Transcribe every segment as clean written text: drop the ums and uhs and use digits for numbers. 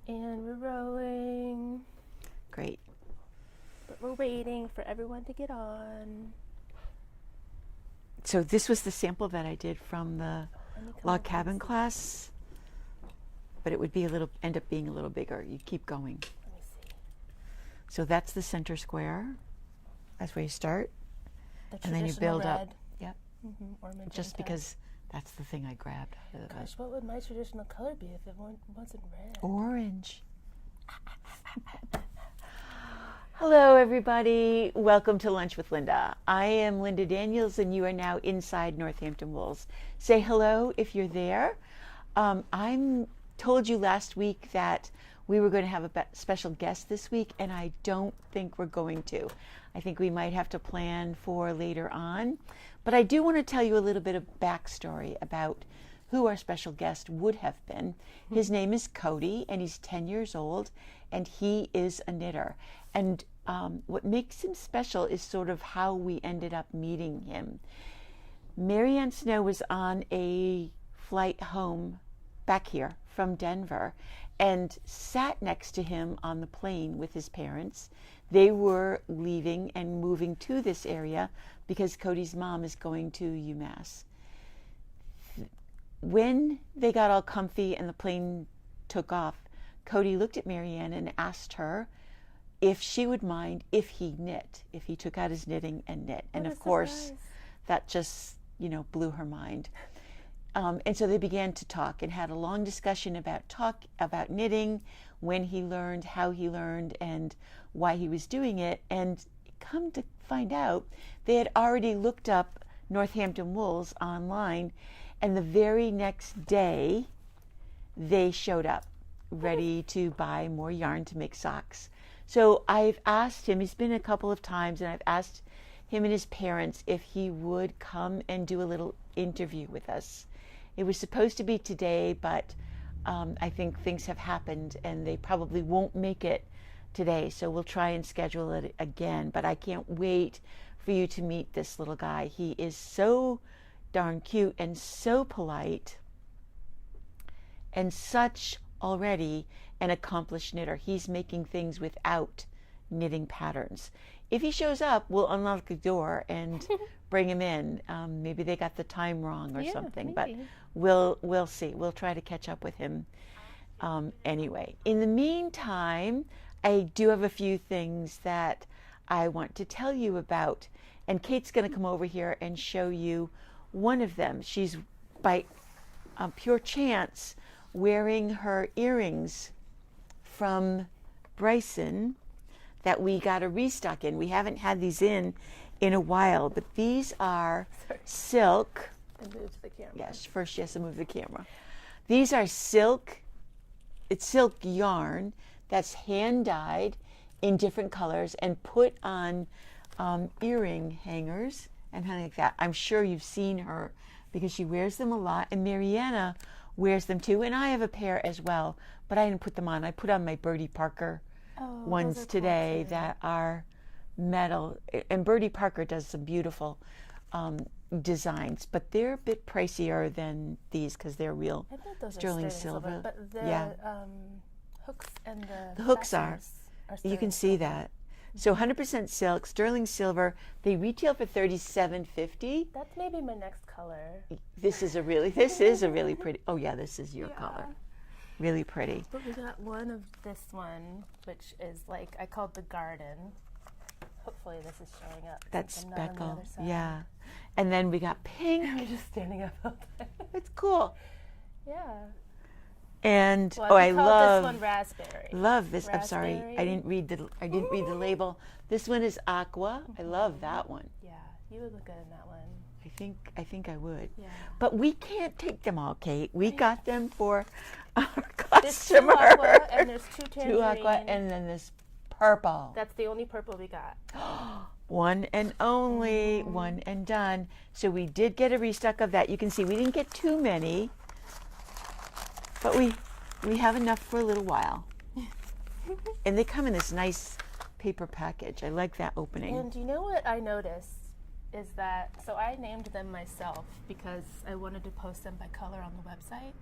And we're rolling. Great. But we're waiting for everyone to get on. So this was the sample that I did from the log cabin class, but it would be end up being a little bigger. You keep going. Let me see. So that's the center square. That's where you start, and then you build up. Yep. Or magenta. Just because that's the thing I grabbed. Gosh, what would my traditional color be if it wasn't red? Orange. Hello, everybody. Welcome to Lunch with Linda. I am Linda Daniels, and you are now inside Northampton Wools. Say hello if you're there. I told you last week that we were going to have a special guest this week, and I don't think we're going to. I think we might have to plan for later on. But I do want to tell you a little bit of backstory about who our special guest would have been. His name is Cody, and he's 10 years old, and he is a knitter. And what makes him special is sort of how we ended up meeting him. Marianna Snow was on a flight home back here from Denver and sat next to him on the plane with his parents. They were leaving and moving to this area because Cody's mom is going to UMass. When they got all comfy and the plane took off, Cody looked at Marianna and asked her if she would mind if he knit, if he took out his knitting and knit. And of course, that just, blew her mind. And so they began to talk and had a long discussion about knitting, when he learned, how he learned, and why he was doing it. And come to find out, they had already looked up Northampton Wools online, and the very next day, they showed up, ready to buy more yarn to make socks. So I've asked him, he's been a couple of times, and I've asked him and his parents if he would come and do a little interview with us. It was supposed to be today, but I think things have happened and they probably won't make it today. So we'll try and schedule it again. But I can't wait for you to meet this little guy. He is so darn cute and so polite and such already an accomplished knitter. He's making things without knitting patterns. If he shows up, we'll unlock the door and bring him in. Maybe they got the time wrong or something, maybe. But we'll see. We'll try to catch up with him anyway. In the meantime, I do have a few things that I want to tell you about, and Kate's going to come over here and show you one of them. She's, by pure chance, wearing her earrings from Bryson that we got a restock in. We haven't had these in a while, but these are silk. And move the camera. Yes, first she has to move the camera. These are silk. It's silk yarn that's hand dyed in different colors and put on earring hangers and something like that. I'm sure you've seen her because she wears them a lot, and Marianna wears them too, and I have a pair as well, but I didn't put them on. I put on my Birdie Parker ones today cool that are metal, and Birdie Parker does some beautiful designs, but they're a bit pricier than these because they're real sterling silver. But the hooks and the hooks are you can see that. So 100% silk, sterling silver. They retail for $37.50. That's maybe my next color. This is a really pretty. Oh yeah, this is your color. Really pretty. But we got one of this one, which is like I called the garden. Hopefully this is showing up. That's speckle. Yeah. And then we got pink. We're just standing up all day. It's cool. Yeah. And I love this one raspberry. Love this. Raspberry. I'm sorry, I didn't read the label. This one is aqua. I love that one. Yeah, you would look good in that one. I think I would. Yeah. But we can't take them all, Kate. We got them for our customer. There's 2 aqua and there's 2 tangerine. 2 aqua and then this purple. That's the only purple we got. One and only, one and done. So we did get a restock of that. You can see we didn't get too many, but we have enough for a little while. And they come in this nice paper package. I like that opening. And you know what I noticed is that, so I named them myself because I wanted to post them by color on the website.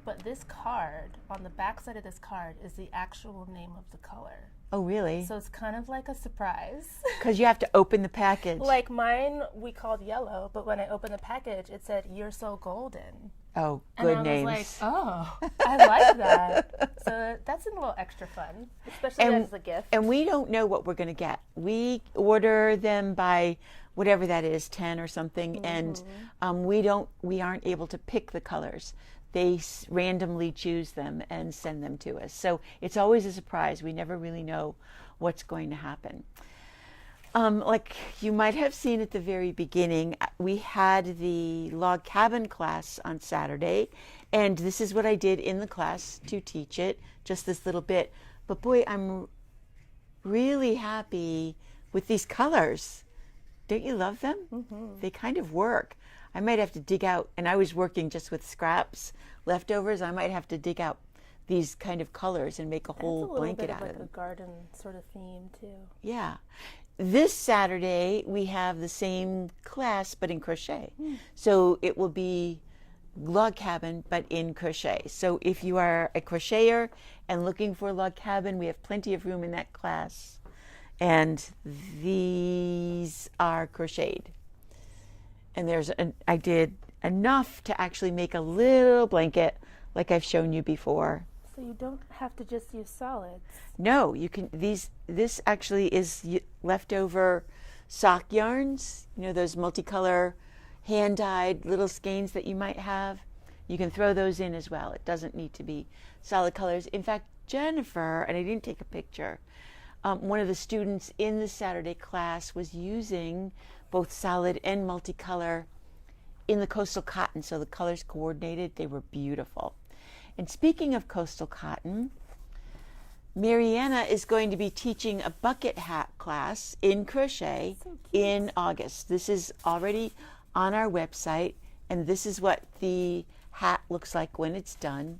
but this card, on the back side of this card, is the actual name of the color. Oh, really? So it's kind of like a surprise. Because you have to open the package. Like mine, we called yellow, but when I opened the package, it said, "You're so golden." Oh, good and I names. was like, oh, I like that. So that's a little extra fun, especially as a gift. And we don't know what we're going to get. We order them by whatever that is, 10 or something, and we aren't able to pick the colors. They randomly choose them and send them to us. So it's always a surprise. We never really know what's going to happen. Like you might have seen at the very beginning, we had the log cabin class on Saturday, and this is what I did in the class to teach it, just this little bit. But boy, I'm really happy with these colors. Don't you love them? Mm-hmm. They kind of work. I might have to dig out, and I was working just with scraps, leftovers. I might have to dig out these kind of colors and make a whole blanket out of them. It's a little bit of like a garden sort of theme too. Yeah. This Saturday we have the same class but in crochet. So it will be log cabin but in crochet. So if you are a crocheter and looking for a log cabin, we have plenty of room in that class. And these are crocheted. And I did enough to actually make a little blanket like I've shown you before. So you don't have to just use solids. No, you can. This actually is leftover sock yarns. You know, those multicolor hand-dyed little skeins that you might have. You can throw those in as well. It doesn't need to be solid colors. In fact, Jennifer, and I didn't take a picture, one of the students in the Saturday class was using both solid and multicolor in the coastal cotton, so the colors coordinated. They were beautiful. And speaking of coastal cotton, Marianna is going to be teaching a bucket hat class in crochet in August. This is already on our website, and this is what the hat looks like when it's done.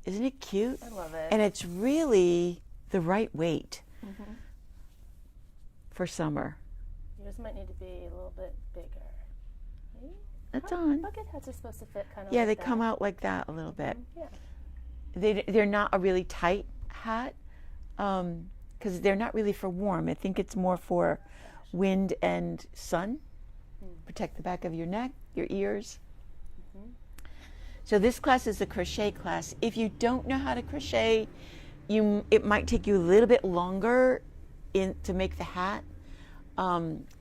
Isn't it cute? I love it. And it's really the right weight for summer. Yours might need to be a little bit bigger. Maybe? That's on. Bucket hats are supposed to fit kind of Yeah, like they that. come out like that a little bit. Yeah. They're not a really tight hat because they're not really for warm. I think it's more for wind and sun. Protect the back of your neck, your ears. So this class is a crochet class. If you don't know how to crochet, it might take you a little bit longer to make the hat.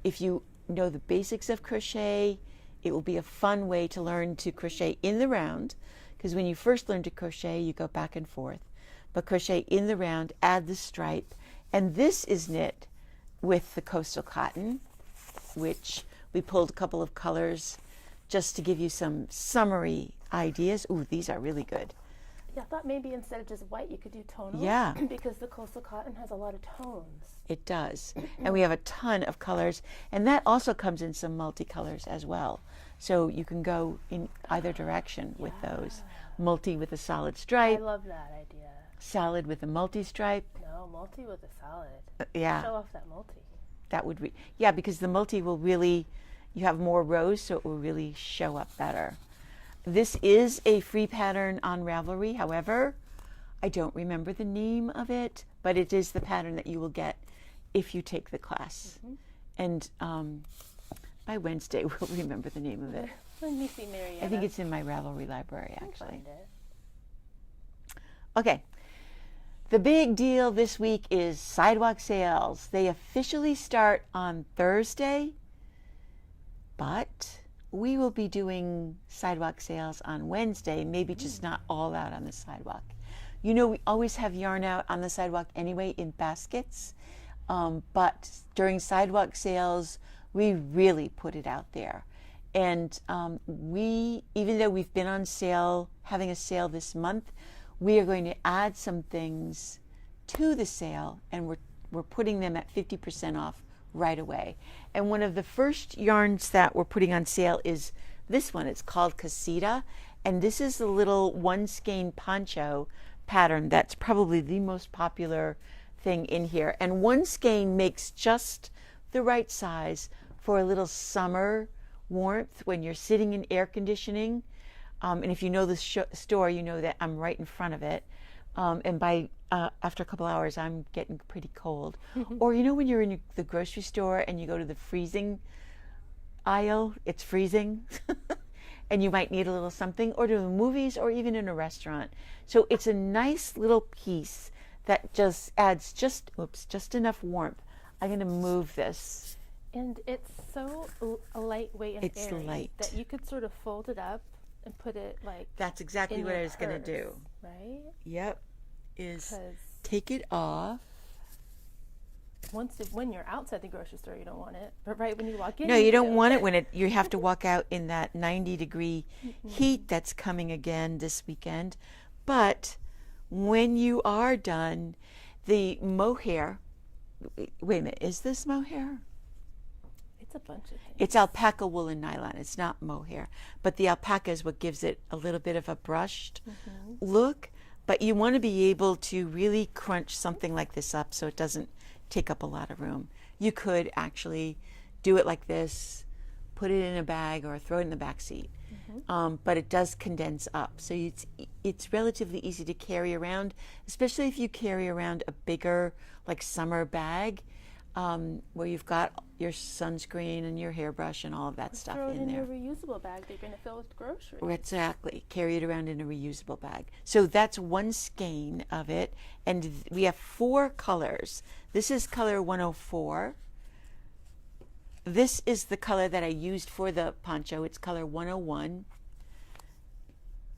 If you know the basics of crochet, it will be a fun way to learn to crochet in the round, because when you first learn to crochet, you go back and forth. But crochet in the round, add the stripe, and this is knit with the coastal cotton, which we pulled a couple of colors just to give you some summary ideas. Ooh, these are really good. Yeah, I thought maybe instead of just white, you could do tonal. Yeah. Because the coastal cotton has a lot of tones. It does. And we have a ton of colors. And that also comes in some multicolors as well. So you can go in either direction with those. Multi with a solid stripe. I love that idea. Solid with a multi-stripe. No, multi with a solid. Yeah. Show off that multi. That would yeah, because the multi will really, you have more rows, so it will really show up better. This is a free pattern on Ravelry. However, I don't remember the name of it, but it is the pattern that you will get if you take the class. And by Wednesday, we'll remember the name of it. Let me see, Marianna. I think it's in my Ravelry library, actually. Find it. Okay. The big deal this week is Sidewalk Sales. They officially start on Thursday, but we will be doing Sidewalk Sales on Wednesday, maybe just not all out on the sidewalk. You know, we always have yarn out on the sidewalk anyway in baskets, but during Sidewalk Sales, we really put it out there. And even though we've been on sale, having a sale this month, we are going to add some things to the sale, and we're putting them at 50% off right away. And one of the first yarns that we're putting on sale is this one. It's called Casita, and this is the little one skein poncho pattern that's probably the most popular thing in here. And one skein makes just the right size for a little summer warmth when you're sitting in air conditioning. And if you know the store, you know that I'm right in front of it. And by after a couple hours, I'm getting pretty cold. Or when you're in the grocery store and you go to the freezing aisle, it's freezing, and you might need a little something, or to the movies, or even in a restaurant. So it's a nice little piece that just adds just enough warmth. I'm going to move this. And it's so lightweight and It's airy light. that you could sort of fold it up and put it like That's exactly in what your I was going to do. purse, right? Yep. Is 'Cause take it off. when you're outside the grocery store, you don't want it. But right when you walk in, No, you don't want it when you have to walk out in that 90-degree Mm-hmm. heat that's coming again this weekend. But when you are done, the mohair, wait a minute, is this mohair? It's a bunch of things. It's alpaca wool and nylon. It's not mohair. But the alpaca is what gives it a little bit of a brushed look. But you want to be able to really crunch something like this up so it doesn't take up a lot of room. You could actually do it like this, put it in a bag, or throw it in the back seat. But it does condense up, so it's relatively easy to carry around, especially if you carry around a bigger, like, summer bag, where you've got your sunscreen and your hairbrush and all of that stuff Throw it in in there. your reusable bag that you're going to fill with groceries. Exactly. Carry it around in a reusable bag. So that's one skein of it. And we have 4 colors. This is color 104. This is the color that I used for the poncho. It's color 101.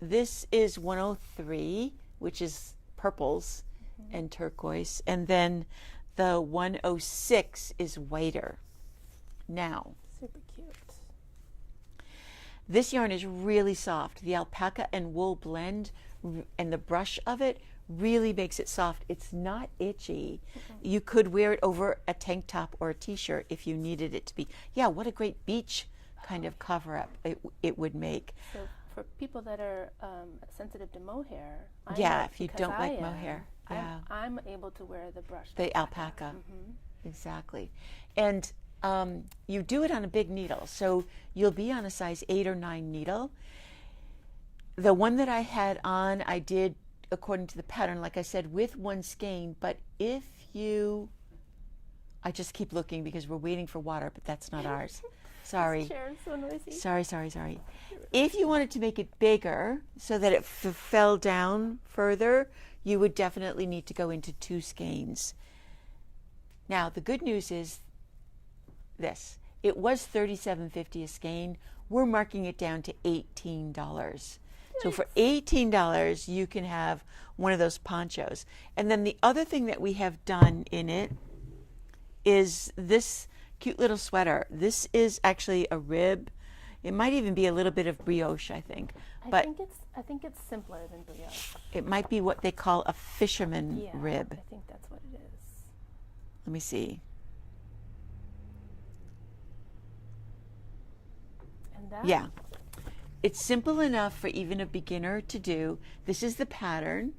This is 103, which is purples and turquoise. And then the 106 is whiter. Now, Super cute. this yarn is really soft. The alpaca and wool blend and the brush of it really makes it soft. It's not itchy. You could wear it over a tank top or a t-shirt if you needed it to be. Yeah, what a great beach kind of cover-up it would make. So for people that are sensitive to mohair, If you don't like mohair. Yeah. I'm able to wear the brush. The alpaca. Exactly. And you do it on a big needle. So you'll be on a size 8 or 9 needle. The one that I had on, I did according to the pattern, like I said, with one skein. But if you, I just keep looking because we're waiting for water, but that's not ours. Sorry. This chair is so noisy. Sorry. If you wanted to make it bigger so that it fell down further, you would definitely need to go into 2 skeins. Now, the good news is this. It was $37.50 a skein. We're marking it down to $18. So for $18, you can have one of those ponchos. And then the other thing that we have done in it is this cute little sweater. This is actually a rib. It might even be a little bit of brioche, I think. But I think it's simpler than brioche. it might be what they call a fisherman rib. I think that's what it is. Let me see. And that? Yeah. It's simple enough for even a beginner to do. This is the pattern.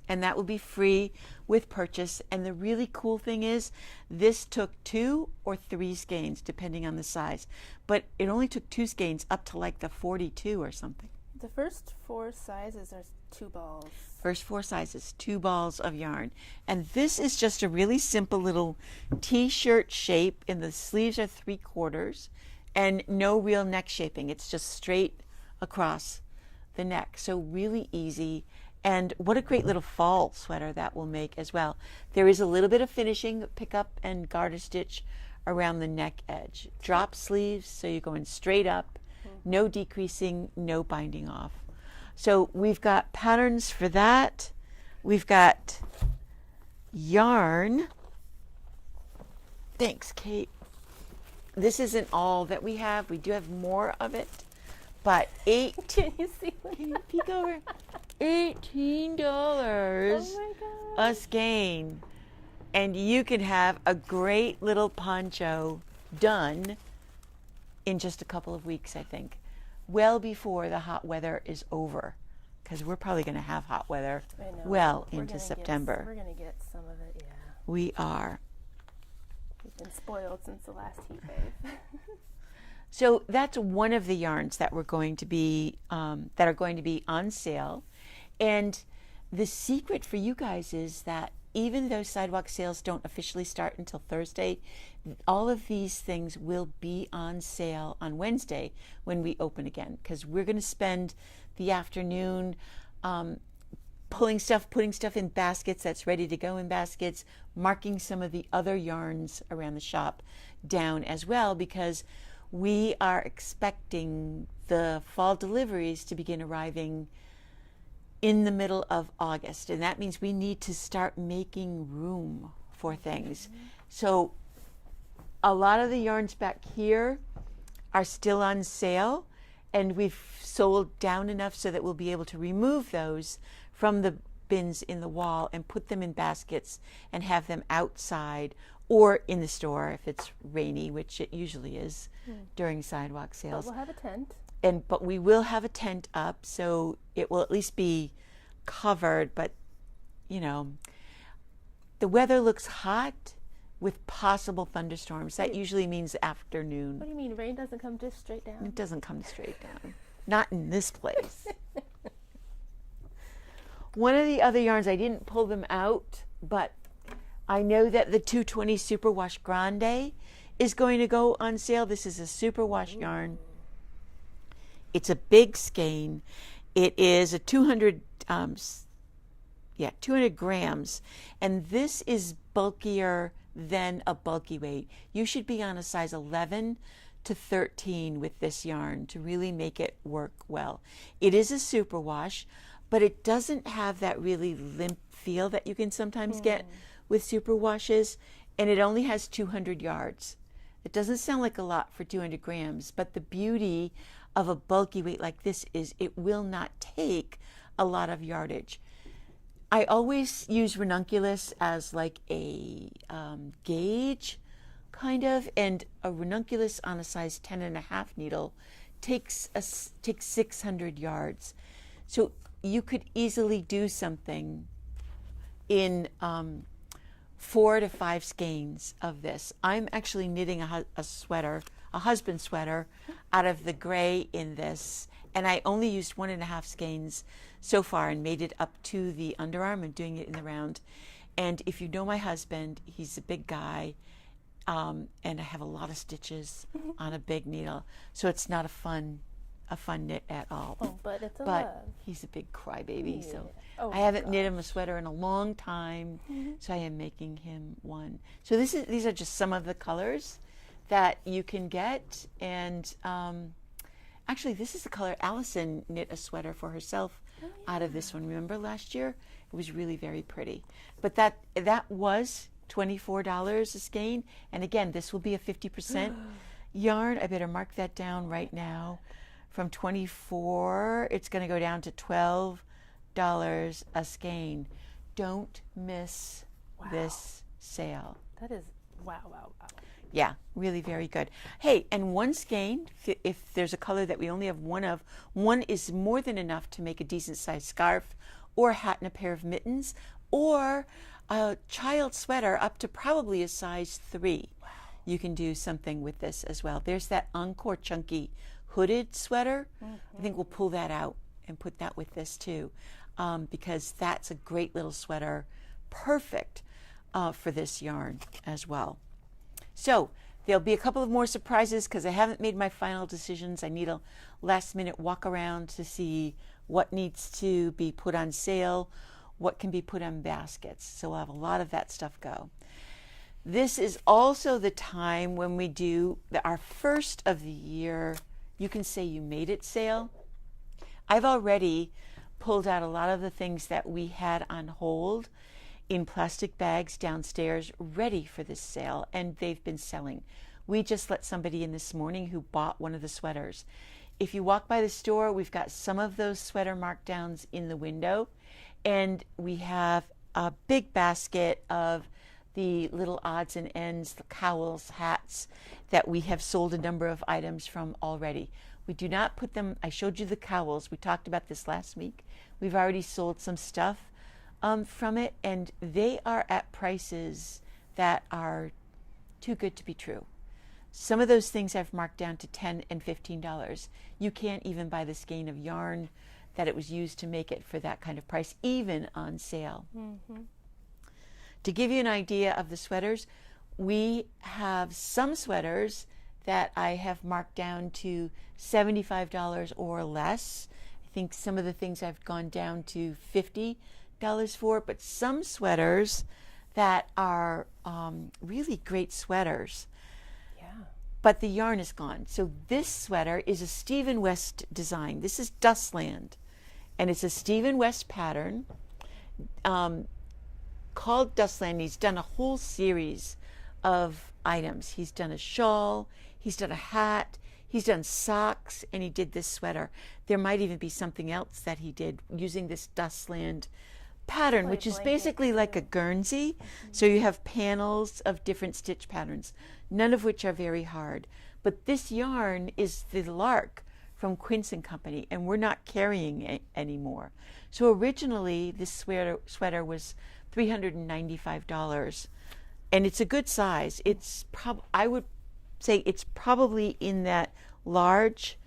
And that will be free with purchase. And the really cool thing is this took 2 or 3 skeins, depending on the size. But it only took 2 skeins up to like the 42 or something. The first 4 sizes are 2 balls. First 4 sizes, 2 balls of yarn. And this is just a really simple little t-shirt shape, and the sleeves are 3/4 and no real neck shaping. It's just straight across the neck. So really easy. And what a great little fall sweater that will make as well. There is a little bit of finishing, pick up and garter stitch around the neck edge. Drop sleeves, so you're going straight up, no decreasing, no binding off. So we've got patterns for that. We've got yarn. Thanks, Kate. This isn't all that we have. We do have more of it. But Can you see? Can you peek over? $18 Oh my God. a skein. And you can have a great little poncho done in just a couple of weeks, I think. Well before the hot weather is over. Because we're probably going to have hot weather well into September. We're going to get some of it, yeah. We are. We've been spoiled since the last heat wave. So that's one of the yarns that we're going to be that are going to be on sale. And the secret for you guys is that even though sidewalk sales don't officially start until Thursday, all of these things will be on sale on Wednesday when we open again, because we're going to spend the afternoon putting stuff in baskets that's ready to go in baskets, marking some of the other yarns around the shop down as well, because we are expecting the fall deliveries to begin arriving in the middle of August, and that means we need to start making room for things. So a lot of the yarns back here are still on sale, and we've sold down enough so that we'll be able to remove those from the bins in the wall and put them in baskets and have them outside or in the store if it's rainy, which it usually is during sidewalk sales. But we'll have a tent. But we will have a tent up, so it will at least be covered. But you know, the weather looks hot with possible thunderstorms. That usually means afternoon. What do you mean? Rain doesn't come just straight down? It doesn't come straight down. Not in this place. One of the other yarns, I didn't pull them out, but I know that the 220 Superwash Grande is going to go on sale. This is a superwash yarn. It's a big skein. It is a 200 grams, and this is bulkier than a bulky weight. You should be on a size 11 to 13 with this yarn to really make it work well. It is a superwash, but it doesn't have that really limp feel that you can sometimes get with superwashes, and it only has 200 yards. It doesn't sound like a lot for 200 grams, but the beauty of a bulky weight like this is it will not take a lot of yardage. I always use ranunculus as like a gauge, kind of, and a ranunculus on a size 10.5 needle takes 600 yards. So you could easily do something in 4 to 5 skeins of this. I'm actually knitting a sweater, a husband sweater, out of the gray in this, and I only used 1.5 skeins so far and made it up to the underarm. I'm doing it in the round. And if you know my husband, he's a big guy, and I have a lot of stitches on a big needle, so it's not a fun knit at all. Oh, but it's a love. He's a big crybaby, so Oh I haven't knit him a sweater in a long time, so I am making him one. So these are just some of the colors that you can get, and actually this is the color Allison knit a sweater for herself out of this one. Remember last year? It was really very pretty. But that was $24 a skein, and again, this will be a 50% yarn. I better mark that down right now. From $24, it's going to go down to $12 a skein. Don't miss this sale. That is, wow. Yeah, really very good. Hey, and one skein, if there's a color that we only have one of, one is more than enough to make a decent sized scarf or a hat and a pair of mittens or a child sweater up to probably a size 3. Wow. You can do something with this as well. There's that Encore Chunky hooded sweater. I think we'll pull that out and put that with this too, because that's a great little sweater, perfect for this yarn as well. So there'll be a couple of more surprises because I haven't made my final decisions. I need a last minute walk around to see what needs to be put on sale, what can be put on baskets. So we'll have a lot of that stuff go. This is also the time when we do our first of the year, you can say you made it sale. I've already pulled out a lot of the things that we had on hold in plastic bags downstairs ready for this sale, and they've been selling. We just let somebody in this morning who bought one of the sweaters. If you walk by the store, we've got some of those sweater markdowns in the window, and we have a big basket of the little odds and ends, the cowls, hats that we have sold a number of items from already. We do not put them, I showed you the cowls, we talked about this last week. We've already sold some stuff from it, and they are at prices that are too good to be true. Some of those things I've marked down to $10 and $15. You can't even buy the skein of yarn that it was used to make it for that kind of price, even on sale. To give you an idea of the sweaters, we have some sweaters that I have marked down to $75 or less. I think some of the things I've gone down to $50 for, but some sweaters that are really great sweaters. But the yarn is gone. So this sweater is a Stephen West design. This is Dustland, and it's a Stephen West pattern called Dustland. He's done a whole series of items. He's done a shawl, he's done a hat, he's done socks, and he did this sweater. There might even be something else that he did using this Dustland pattern, which is basically like a Guernsey. So you have panels of different stitch patterns, none of which are very hard. But this yarn is the Lark from Quince and Company, and we're not carrying it anymore. So originally this sweater was $395, and it's a good size. It's I would say it's probably in that large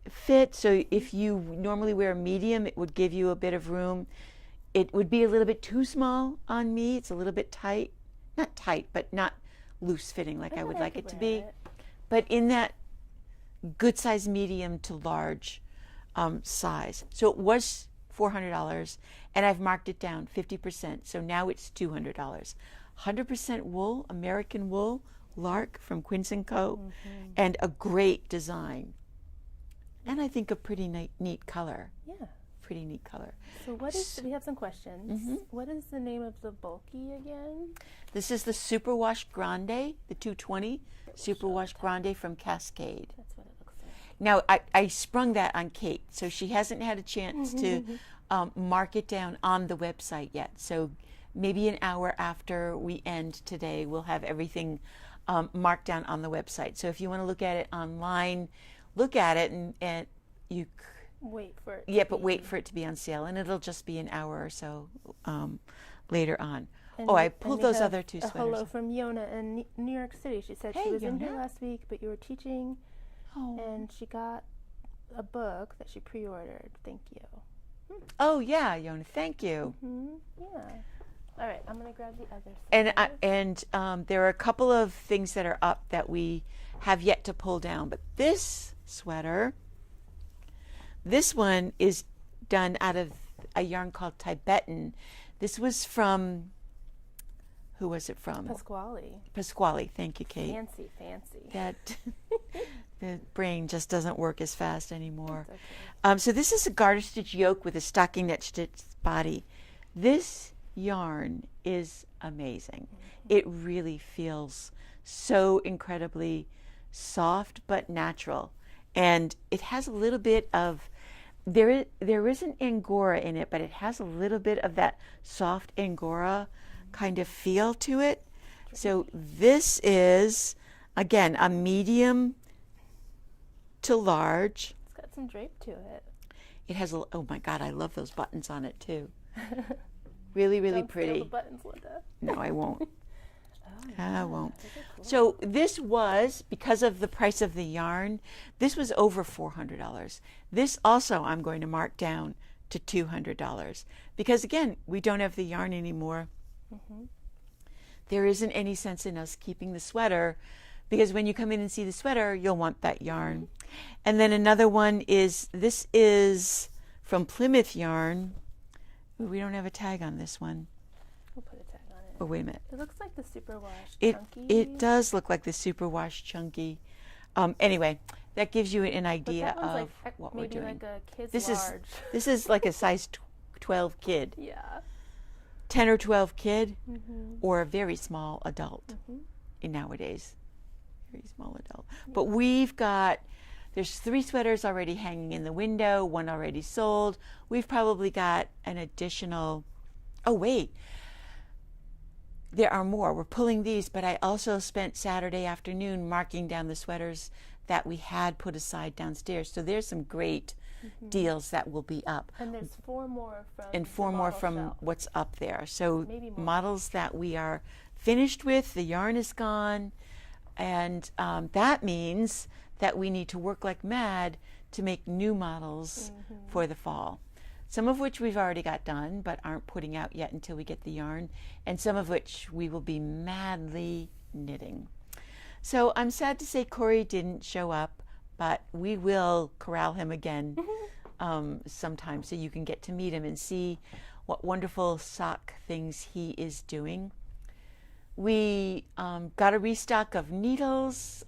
fit. So if you normally wear a medium, it would give you a bit of room. It would be a little bit too small on me. It's a little bit tight, not tight, but not loose fitting like I would like it to be. But in that good size medium to large size. So it was $400, and I've marked it down 50%. So now it's $200. 100% wool, American wool, Lark from Quince & Co. And a great design. And I think a pretty neat color. Yeah. Pretty neat color. So what is, we have some questions. What is the name of the bulky again? This is the Superwash Grande, the 220 Superwash Grande from Cascade. That's what it looks like. Now, I sprung that on Kate, so she hasn't had a chance to mark it down on the website yet. So maybe an hour after we end today, we'll have everything marked down on the website. So if you want to look at it online, look at it, and you wait for it. Yeah, but wait for it to be on sale, and it'll just be an hour or so later on. And I pulled those other two a sweaters. hello from Yona in New York City. She said she was in here last week, but you were teaching, and she got a book that she pre-ordered. Thank you. Oh yeah, Yona, thank you. Yeah. All right, I'm gonna grab the other side. And there are a couple of things that are up that we have yet to pull down, but this sweater, this one is done out of a yarn called Tibetan. This was from, who was it from? Pasquale. Thank you, Kate. Fancy. That the brain just doesn't work as fast anymore. Okay. So this is a garter stitch yoke with a stockinette stitch body. This yarn is amazing. It really feels so incredibly soft but natural, and it has a little bit of there isn't Angora in it, but it has a little bit of that soft Angora kind of feel to it. So this is again a medium to large. It's got some drape to it. It has a, oh my God, I love those buttons on it too. Really Don't pretty. steal the buttons, Linda. No, I won't. I won't. Cool. So this was, because of the price of the yarn, this was over $400. This also I'm going to mark down to $200 because again, we don't have the yarn anymore. There isn't any sense in us keeping the sweater because when you come in and see the sweater, you'll want that yarn. And then another one is, this is from Plymouth Yarn. Ooh, we don't have a tag on this one. We'll put a tag on it. Oh, wait a minute. It looks like the Superwash Chunky. It does look like the Superwash Chunky. Anyway, that gives you an idea of what we're doing. Maybe like a kid's large. This is like a size 12 kid. Yeah. 10 or 12 kid, or a very small adult nowadays. Very small adult. Yeah. But we've got, there's 3 sweaters already hanging in the window, 1 already sold. We've probably got an additional, oh wait, there are more. We're pulling these, but I also spent Saturday afternoon marking down the sweaters that we had put aside downstairs. So there's some great deals that will be up. And there's 4 more from and 4 more from shelf. What's up there. So maybe more. Models that we are finished with, the yarn is gone, And that means that we need to work like mad to make new models for the fall. Some of which we've already got done, but aren't putting out yet until we get the yarn, and some of which we will be madly knitting. So I'm sad to say Corey didn't show up, but we will corral him again sometime so you can get to meet him and see what wonderful sock things he is doing. We got a restock of needles,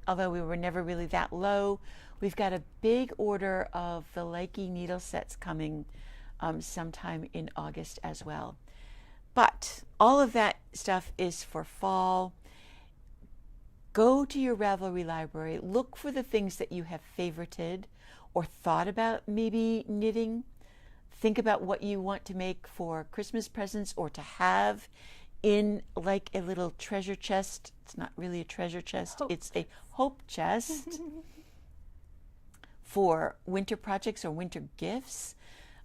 although we were never really that low. We've got a big order of the Likey needle sets coming sometime in August as well. But all of that stuff is for fall. Go to your Ravelry library, look for the things that you have favorited or thought about maybe knitting. Think about what you want to make for Christmas presents or to have in like a little treasure chest. It's not really a treasure chest, it's a hope chest for winter projects or winter gifts.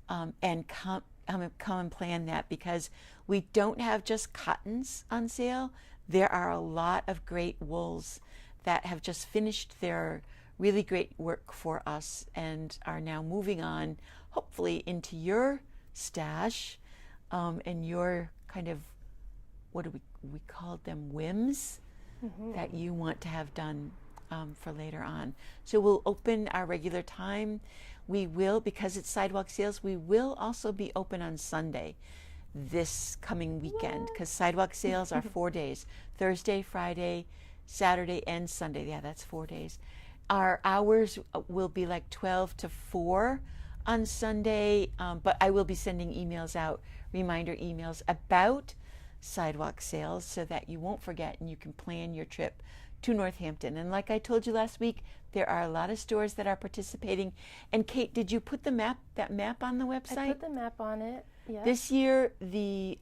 And come and plan that, because we don't have just cottons on sale. There are a lot of great wools that have just finished their really great work for us and are now moving on, hopefully, into your stash and your kind of, what do we call them, whims that you want to have done for later on. So we'll open our regular time. We will, because it's Sidewalk Sales, we will also be open on Sunday this coming weekend, because Sidewalk Sales are 4 days, Thursday, Friday, Saturday, and Sunday. Yeah, that's 4 days. Our hours will be like 12 to 4 on Sunday, but I will be sending emails out, reminder emails about Sidewalk Sales so that you won't forget and you can plan your trip to Northampton. And like I told you last week, there are a lot of stores that are participating. And Kate, did you put that map on the website? I put the map on it, yeah. This year, the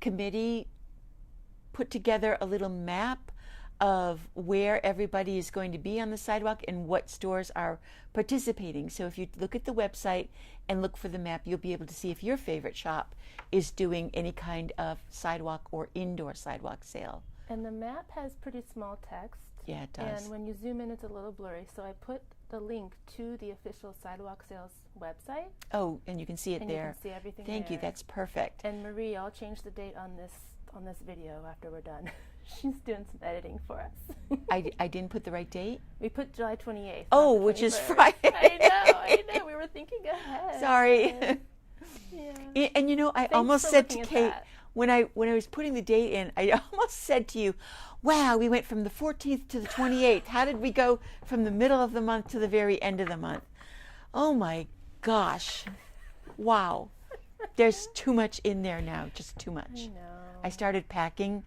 committee put together a little map of where everybody is going to be on the sidewalk and what stores are participating. So if you look at the website and look for the map, you'll be able to see if your favorite shop is doing any kind of sidewalk or indoor sidewalk sale. And the map has pretty small text. Yeah, it does. And when you zoom in, it's a little blurry. So I put the link to the official Sidewalk Sales website. Oh, and you can see it and there. You can see everything Thank there. you. That's perfect. And Marie, I'll change the date on this video after we're done. She's doing some editing for us. I didn't put the right date? We put July 28th. Oh, which is Friday. I know. We were thinking ahead. Sorry. Yeah. And you know, I almost said to Kate, when I was putting the date in, I almost said to you, wow, we went from the 14th to the 28th. How did we go from the middle of the month to the very end of the month? Oh my gosh. Wow. There's too much in there now, just too much. I know. I started packing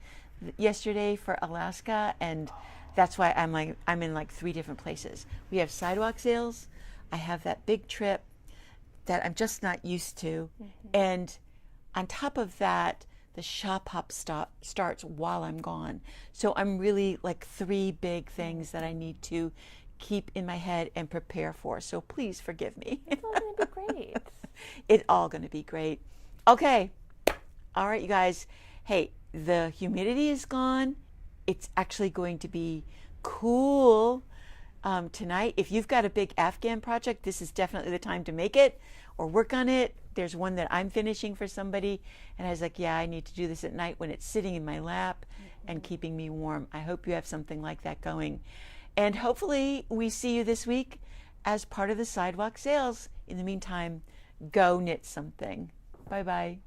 yesterday for Alaska, and that's why I'm in like 3 different places. We have Sidewalk Sales. I have that big trip that I'm just not used to. And on top of that, the shop hop starts while I'm gone. So I'm really like 3 big things that I need to keep in my head and prepare for. So please forgive me. It's all going to be great. It's all going to be great. Okay. All right, you guys. Hey, the humidity is gone. It's actually going to be cool tonight. If you've got a big Afghan project, this is definitely the time to make it or work on it. There's one that I'm finishing for somebody, and I was like, yeah, I need to do this at night when it's sitting in my lap and keeping me warm. I hope you have something like that going. And hopefully we see you this week as part of the Sidewalk Sales. In the meantime, go knit something. Bye-bye.